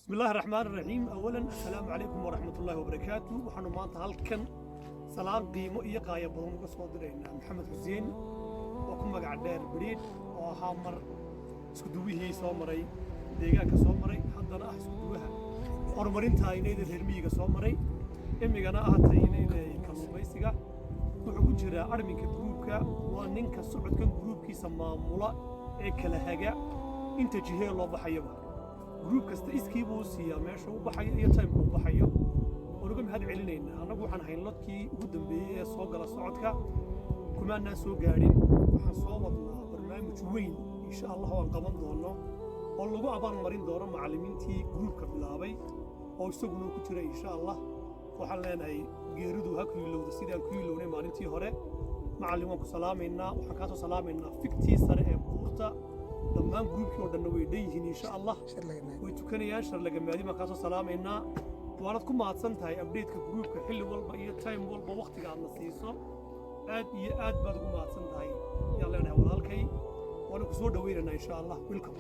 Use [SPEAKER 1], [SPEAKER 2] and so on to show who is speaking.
[SPEAKER 1] بسم الله الرحمن الرحيم. أولا السلام عليكم ورحمة الله وبركاته. وحنا مانتا هالكن سلام قيمو إيا قاية بدون قصودرين محمد حسين وكم مقعد دير بريد وهامر اسكدوبيه سومري ديغانكا سومري حدنا اسكدوبها hormarinta inayda reermiyiga soo maray imigana ahatay inayda kalluumaysiga wuxuu ku jira arminka gruubka waa ninka socodkan gruubkiisa maamula ee kala haga inta jihee loo baxayaba gruub kasta iskii buu siiyaa meesha uu baxayo iyo time-ka uu baxayo onuga mahad celinayna anagu waxaan hayn lodkii ugu dambeeyay ee soo gala socodka kumaanaa soo gaadhin waxaan soo wadnaa barnaamij weyn insha allah waan qaban doono oo lagu abaalmarin doono macallimiintii gruubka bilaabay oo isaguna ku jira insha Allah waxaan leenahay geeridu ha ku ilowda sidaan ku ilownay maalintii hore macallin waan ku salaameynaa waxaan ka soo salaameynaa fiktii sare ee buurta dhammaan gruubkii oo dhan way dheeyeen insha Allah way tukanayaan shar laga maadima ka soo salaameynaa waanad ku mahadsan tahay update-ka gruubka xilli walba iyo time walba waqtiga aad na siiso aad iyo aad baad ugu mahadsan tahay yaa leenahay walaalkay waan ku soo dhaweynaynaa insha Allah welcome